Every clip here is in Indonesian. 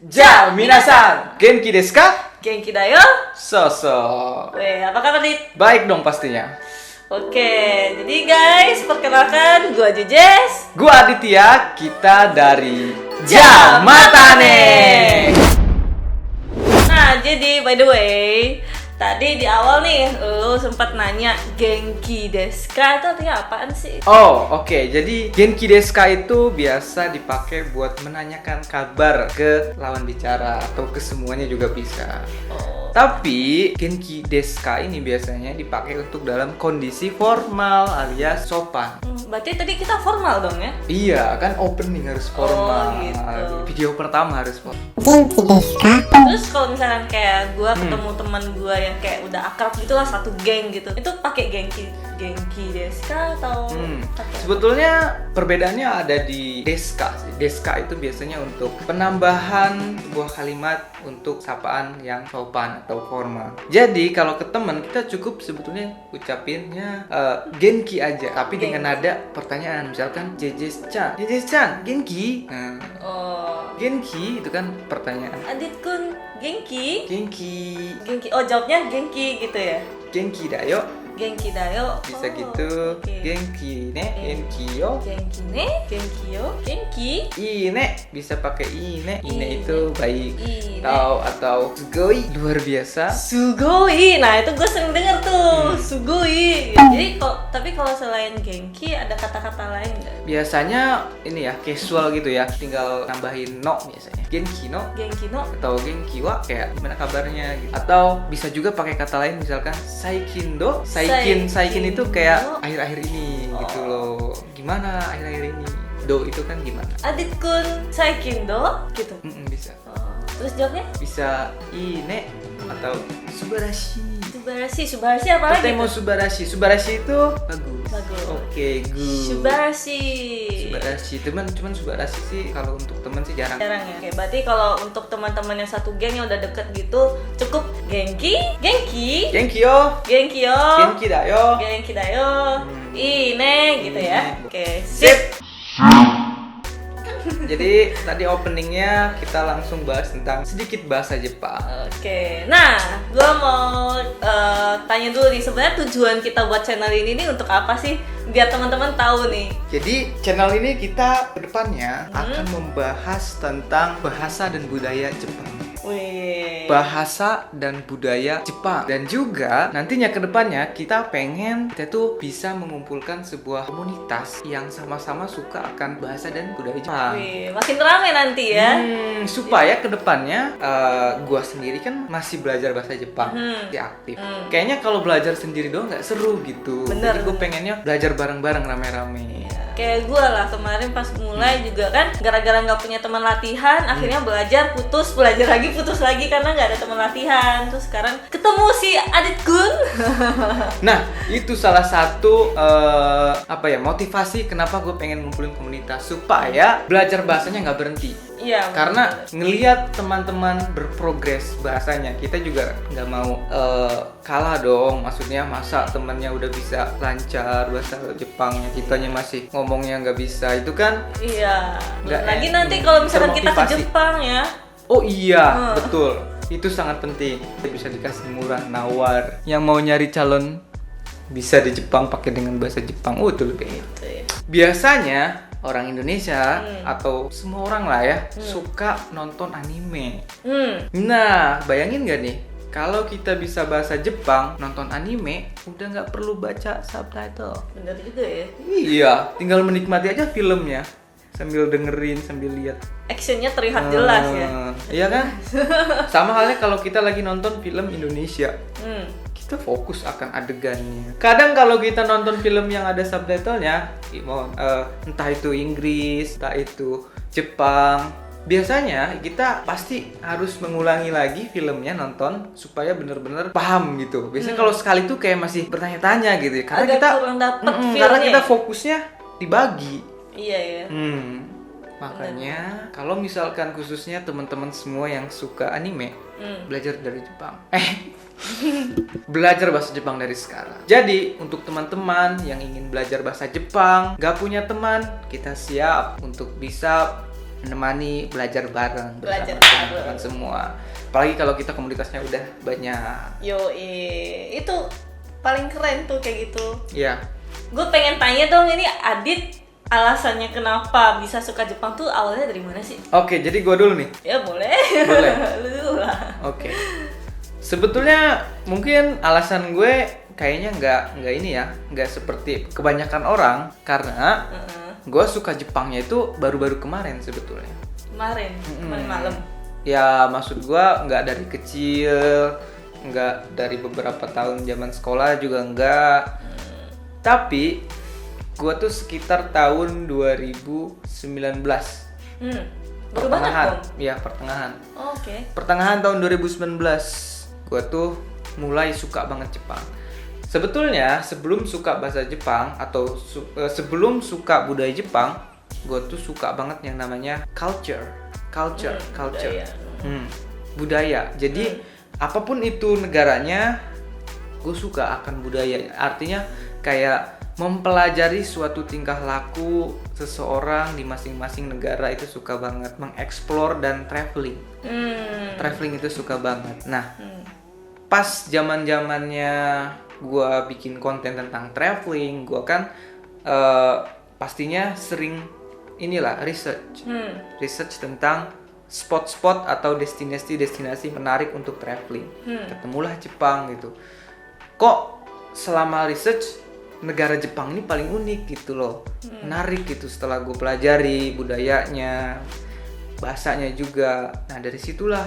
Minasan, Genki desu ka? Genki da yo. Weh, apa kabar, Dit? baik dong pastinya. Oke, jadi guys, perkenalkan gua Jejes. Gua Aditya, kita dari Jamatane. Nah, jadi by the way, tadi di awal nih lu sempat nanya Genki desu ka itu artinya apaan sih? Oh, oke. Jadi Genki desu ka itu biasa dipakai buat menanyakan kabar ke lawan bicara atau ke semuanya juga bisa. Oh. Tapi Genki desu ka ini biasanya dipakai untuk dalam kondisi formal alias sopan. Berarti tadi kita formal dong ya? Iya, kan opening harus formal. Gitu. Video pertama harus formal. Genki desu ka? Terus kalau misalkan kayak gua ketemu teman gua yang kayak udah akrab gitu lah, satu geng gitu, itu pakai Genki desu ka atau pakai Sebetulnya perbedaannya ada di deska sih. Deska itu biasanya untuk penambahan sebuah kalimat untuk sapaan yang sopan atau formal. Jadi kalau ke teman kita cukup sebetulnya ucapinnya genki aja, tapi dengan nada pertanyaan, misalkan Jejes-chan, genki. Genki itu kan pertanyaan. Adit kun Genki? Genki, Oh, jawabnya Genki gitu ya? genki da yo. Genki da yo. Bisa gitu. Oke. Genki ne, genki yo. Genki ne, Genki yo, Genki. Ine bisa pakai ine. Ine Ine. itu baik. Ine. Atau sugoi, luar biasa. Sugoi. Nah, itu gue sering denger tuh. Sugoi. Jadi tapi kalau selain Genki ada kata-kata lain nggak? Biasanya ini ya casual gitu ya, tinggal nambahin no biasanya. Genki no Genki no. atau genki wa kayak gimana kabarnya gitu. Atau bisa juga pakai kata lain misalkan saikin do. Saikin itu kayak akhir-akhir ini gitu loh. Gimana akhir-akhir ini? Do itu kan gimana? Adit kun saikin do gitu. Bisa. Terus jawabnya? Bisa ine atau subarashi. Subarashi apa lagi? Katanya mau tuh? Subarashi itu bagus. Oke, good. Subarashi. Cuman subarashi sih kalau untuk temen sih jarang. Jarang ya. Oke, berarti kalau untuk teman-teman yang satu geng yang udah deket gitu, cukup Genki Genki yo. Genki yo, Genki da yo. Genki da yo, ine gitu ya. Oke, Sip. Jadi tadi openingnya kita langsung bahas tentang sedikit bahasa Jepang. Oke, nah, gue mau tanya dulu nih, sebenarnya tujuan kita buat channel ini nih untuk apa sih? Biar teman-teman tahu nih. Jadi channel ini kita kedepannya akan membahas tentang bahasa dan budaya Jepang. Wih. Bahasa dan budaya Jepang. Dan juga nantinya kedepannya kita tuh bisa mengumpulkan sebuah komunitas yang sama-sama suka akan bahasa dan budaya Jepang. Wih, makin ramai nanti ya. Supaya kedepannya gua sendiri kan masih belajar bahasa Jepang, masih aktif. Kayaknya kalau belajar sendiri doang nggak seru gitu. Bener. Jadi gue pengennya belajar bareng-bareng rame-rame. Kayak gue lah kemarin pas mulai juga kan gara-gara nggak punya teman latihan, akhirnya belajar putus lagi karena nggak ada teman latihan. Terus sekarang ketemu si Adit Gun. Nah, itu salah satu motivasi kenapa gue pengen ngumpulin komunitas supaya belajar bahasanya nggak berhenti. Iya. Karena ngelihat teman-teman berprogres bahasanya, kita juga nggak mau kalah dong. Maksudnya masa temannya udah bisa lancar bahasa Jepangnya, kitanya masih ngomongnya nggak bisa, itu kan? Iya. Nggak Lagi nanti kalau misalkan kita ke termotivasi. Jepang ya. Oh iya, betul. Itu sangat penting. Bisa dikasih murah, nawar. Yang mau nyari calon bisa di Jepang pakai dengan bahasa Jepang. Itu lebih enak. Gitu ya. Biasanya orang Indonesia atau semua orang lah ya suka nonton anime. Nah, bayangin gak nih kalau kita bisa bahasa Jepang, nonton anime udah nggak perlu baca subtitle. Bener juga ya. Iya, tinggal menikmati aja filmnya sambil dengerin, sambil lihat. Actionnya terlihat jelas ya. Iya kan? Sama halnya kalau kita lagi nonton film Indonesia. Kita fokus akan adegannya. Kadang kalau kita nonton film yang ada subtitlenya, entah itu Inggris, entah itu Jepang, biasanya kita pasti harus mengulangi lagi filmnya nonton supaya benar-benar paham gitu. Biasanya kalau sekali tuh kayak masih bertanya-tanya gitu ya. Karena Agak kita kurang dapet karena feel-nya kita ya. fokusnya dibagi. Iya ya. Makanya kalau misalkan khususnya teman-teman semua yang suka anime, belajar dari Jepang. Belajar bahasa Jepang dari sekarang. Jadi untuk teman-teman yang ingin belajar bahasa Jepang, gak punya teman, kita siap untuk bisa menemani belajar bareng Belajar bersama bareng. teman-teman semua. Apalagi kalau kita komunitasnya udah banyak. Itu paling keren tuh kayak gitu. Ya. Gue pengen tanya dong, ini Adit alasannya kenapa bisa suka Jepang tuh awalnya dari mana sih? Oke, jadi gue dulu nih. Ya boleh. Boleh. Lu dulu lah. Oke. Sebetulnya mungkin alasan gue kayaknya nggak seperti kebanyakan orang, karena gue suka Jepangnya itu baru-baru kemarin sebetulnya. Kemarin malam. Ya maksud gue nggak dari kecil, nggak dari beberapa tahun zaman sekolah juga nggak. Tapi gue tuh sekitar tahun 2019. Baru banget dong. Ya pertengahan. Oh, oke. Pertengahan tahun 2019 gue tuh mulai suka banget Jepang. Sebetulnya sebelum suka bahasa Jepang atau sebelum suka budaya Jepang, gue tuh suka banget yang namanya culture. Budaya. Jadi apapun itu negaranya, gue suka akan budaya. Artinya kayak mempelajari suatu tingkah laku seseorang di masing-masing negara itu suka banget. Mengeksplor dan traveling. Traveling itu suka banget. Nah, pas zaman-zamannya gue bikin konten tentang traveling, gue kan pastinya sering research tentang spot-spot atau destinasi menarik untuk traveling. Ketemulah Jepang gitu. Kok selama research negara Jepang ini paling unik gitu loh, menarik gitu setelah gue pelajari budayanya, bahasanya juga. Nah dari situlah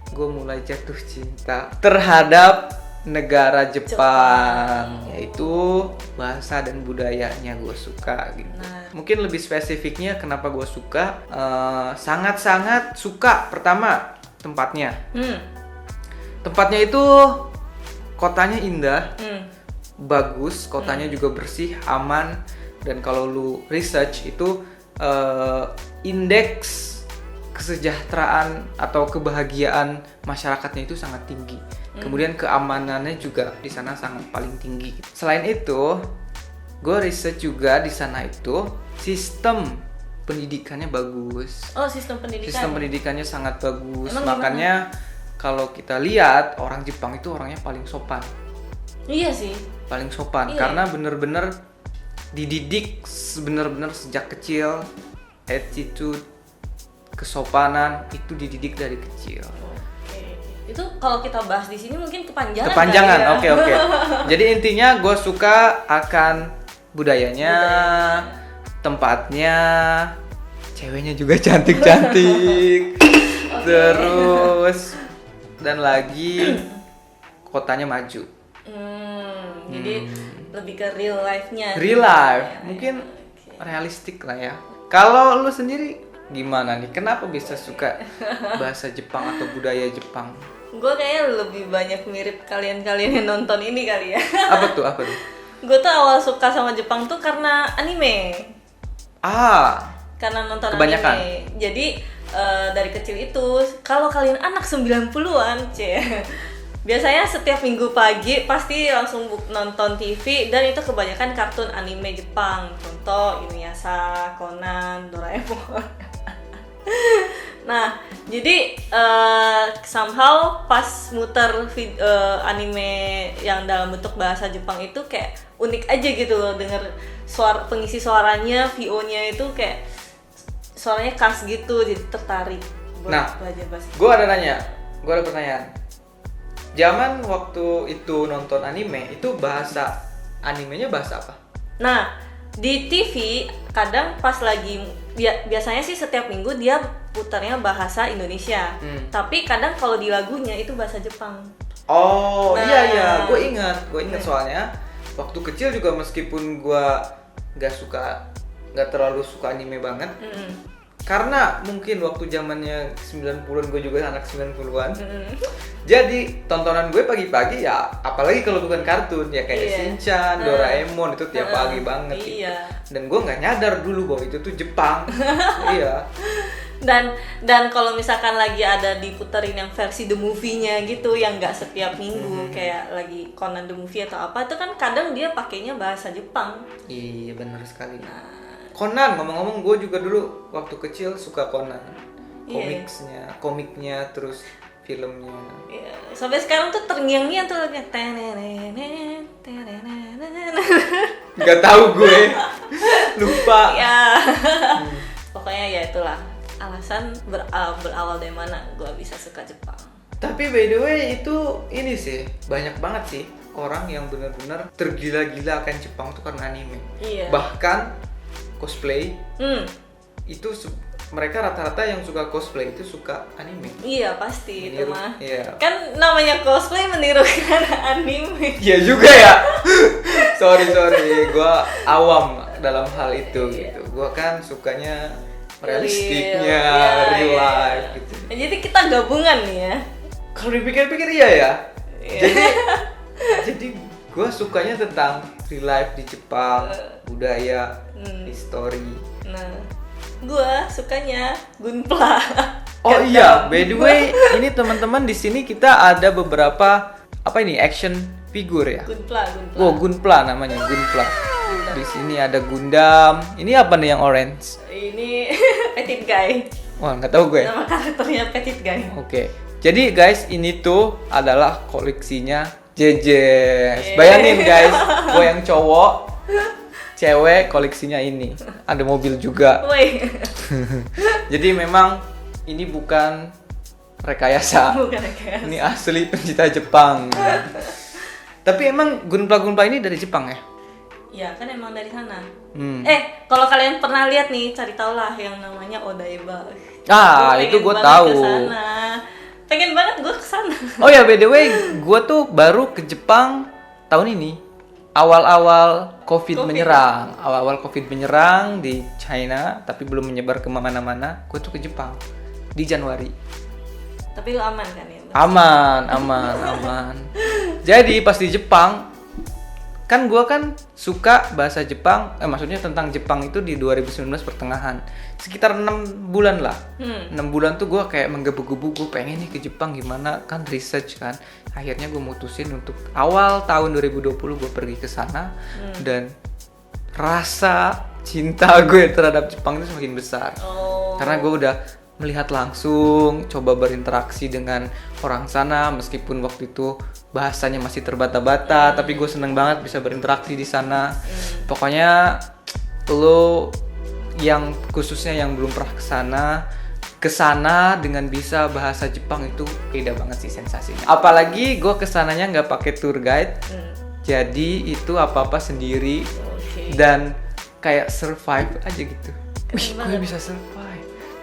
gue mulai jatuh cinta terhadap negara Jepang, yaitu bahasa dan budayanya gue suka gitu. Mungkin lebih spesifiknya kenapa gue suka, sangat-sangat suka. Pertama tempatnya. Tempatnya itu kotanya indah, bagus, kotanya juga bersih, aman, dan kalau lu research itu indeks kesejahteraan atau kebahagiaan masyarakatnya itu sangat tinggi. Kemudian keamanannya juga di sana sangat paling tinggi. Selain itu, gue research juga di sana itu sistem pendidikannya bagus. Oh, sistem pendidikan. Sistem pendidikannya sangat bagus. Emang makanya kalau kita lihat orang Jepang itu orangnya paling sopan. Iya sih. Paling sopan karena bener-bener dididik bener-bener sejak kecil. Attitude, kesopanan itu dididik dari kecil. Itu kalau kita bahas di sini mungkin kepanjangan. Oke. Jadi intinya gue suka akan budayanya, tempatnya, ceweknya juga cantik-cantik. Terus dan lagi kotanya maju. Jadi lebih ke real life-nya. Real life, mungkin realistik lah ya. Kalau lu sendiri gimana nih? Kenapa bisa suka bahasa Jepang atau budaya Jepang? Gue kayaknya lebih banyak mirip kalian-kalian yang nonton ini kali ya. Apa tuh? Gue tuh awal suka sama Jepang tuh karena anime. Karena nonton kebanyakan. Anime. Jadi dari kecil itu, kalau kalian anak 90-an, biasanya setiap minggu pagi pasti langsung nonton TV, dan itu kebanyakan kartun anime Jepang. Contoh Inuyasha, Conan, Doraemon. Nah, jadi somehow pas muter anime yang dalam bentuk bahasa Jepang itu kayak unik aja gitu loh, denger pengisi suaranya, VO-nya itu kayak suaranya khas gitu, jadi tertarik buat belajar bahasa. Gue ada pertanyaan. Zaman waktu itu nonton anime, itu bahasa animenya bahasa apa? Nah, di TV kadang pas lagi biasanya sih setiap minggu dia putarnya bahasa Indonesia. Tapi kadang kalau di lagunya itu bahasa Jepang. Oh, iya, gue ingat soalnya waktu kecil juga meskipun gue nggak terlalu suka anime banget. Karena mungkin waktu zamannya 90-an, gue juga anak 90-an. Jadi tontonan gue pagi-pagi ya, apalagi kalau bukan kartun ya kayak Shinchan, Doraemon itu tiap pagi banget gitu. Dan gue nggak nyadar dulu bahwa itu tuh Jepang. Iya. Dan kalau misalkan lagi ada diputerin yang versi the movie-nya gitu yang nggak setiap minggu, kayak lagi Conan the movie atau apa, itu kan kadang dia pakainya bahasa Jepang. Iya, benar sekali. Conan, ngomong-ngomong gue juga dulu waktu kecil suka Conan. Iya. Komiknya, terus filmnya. Iya. Sampai sekarang tuh terngiang-ngiang tuh lagunya. Nggak tahu gue, lupa. Ya. Pokoknya ya itulah alasan berawal dari mana gue bisa suka Jepang. Tapi by the way itu ini sih banyak banget sih orang yang benar-benar tergila-gila akan Jepang tuh karena anime. Iya. Bahkan cosplay itu mereka rata-rata yang suka cosplay itu suka anime. Iya pasti itu Meniru, mah. iya. Kan namanya cosplay menirukan anime. Iya juga ya. sorry, gua awam dalam hal itu gitu. Gua kan sukanya realistiknya, real life gitu. Jadi kita gabungan nih ya. Kalau dipikir-pikir iya ya. Iya. Jadi gua sukanya tentang real life di Jepang, budaya, history. Nah, gua sukanya Gunpla. Oh iya, by the way, ini teman-teman di sini kita ada beberapa action figure ya. Gunpla. Oh, Gunpla namanya, Gunpla. Di sini ada Gundam. Ini apa nih yang orange? Ini Petit Guy. Wah, nggak tahu gue. Nama karakternya Petit Guy. Oke. Jadi guys, ini tuh adalah koleksinya Jejes. Bayangin guys, gue yang cowok, cewek koleksinya ini. Ada mobil juga. Woi. Jadi memang ini bukan rekayasa. Bukan rekayasa. Ini asli pencinta Jepang. Tapi emang Gunpla ini dari Jepang ya? Ya kan emang dari sana. Kalau kalian pernah lihat nih, cari tau lah yang namanya Odaiba. Itu gue tahu. Pengen banget gue kesana. Oh ya, by the way, gue tuh baru ke Jepang tahun ini. Awal-awal COVID menyerang. Awal-awal COVID menyerang di China, tapi belum menyebar kemana-mana. Gue tuh ke Jepang di Januari. Tapi lu aman kan ya? Aman. Jadi pas di Jepang, kan gue kan suka bahasa Jepang, maksudnya tentang Jepang itu di 2019 pertengahan. Sekitar 6 bulan lah. 6 bulan tuh gue kayak menggebu-gebu, gue pengen nih ke Jepang gimana, kan research kan. Akhirnya gue mutusin untuk awal tahun 2020 gue pergi ke sana. Dan rasa cinta gue terhadap Jepang itu semakin besar. Karena gue udah melihat langsung, coba berinteraksi dengan orang sana, meskipun waktu itu bahasanya masih terbata-bata, tapi gue seneng banget bisa berinteraksi di sana. Pokoknya lo yang khususnya yang belum pernah kesana dengan bisa bahasa Jepang itu beda banget sih sensasinya. Apalagi gue kesananya nggak pakai tour guide, jadi itu apa-apa sendiri dan kayak survive aja gitu. Wih, gue bisa survive.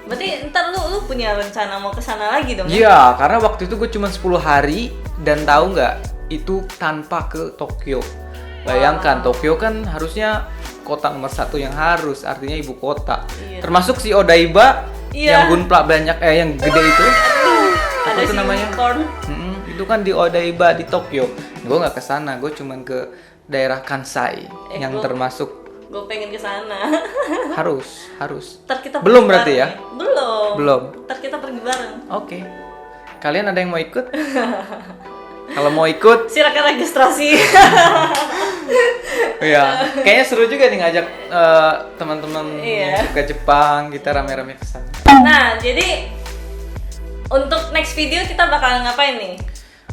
Berarti ntar lu punya rencana mau kesana lagi dong? Iya, karena waktu itu gue cuma 10 hari dan tahu nggak, itu tanpa ke Tokyo. Bayangkan, Tokyo kan harusnya kota nomor 1 yang harus, artinya ibu kota. Iya. Termasuk si Odaiba yang Gunpla banyak, yang gede itu. Ada itu namanya? Itu kan di Odaiba di Tokyo. Gue nggak kesana, gue cuma ke daerah Kansai yang termasuk. Gue pengen ke sana. Harus. Ntar kita belum berarti ya? Belum. Ntar kita pergi bareng. Oke. Kalian ada yang mau ikut? Kalau mau ikut, silakan registrasi. Iya, kayaknya seru juga nih ngajak teman-teman yang suka Jepang, kita rame-rame ke sana. Nah, jadi untuk next video kita bakal ngapain nih?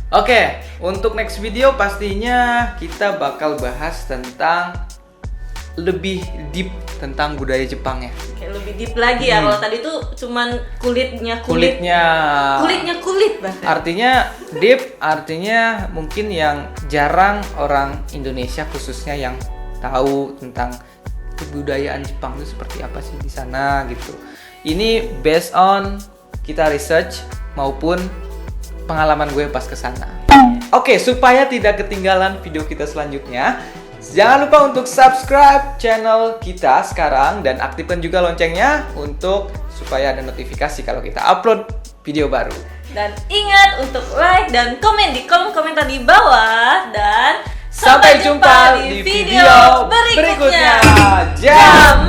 Oke, untuk next video pastinya kita bakal bahas tentang lebih deep tentang budaya Jepang ya. Kayak lebih deep lagi ya. Kalau tadi tuh cuman kulitnya bahkan. Artinya deep, artinya mungkin yang jarang orang Indonesia khususnya yang tahu tentang kebudayaan Jepang itu seperti apa sih di sana gitu. Ini based on kita research maupun pengalaman gue pas kesana. Oke, supaya tidak ketinggalan video kita selanjutnya, jangan lupa untuk subscribe channel kita sekarang dan aktifkan juga loncengnya untuk supaya ada notifikasi kalau kita upload video baru. Dan ingat untuk like dan komen di kolom komentar di bawah, dan sampai jumpa di video berikutnya. Jam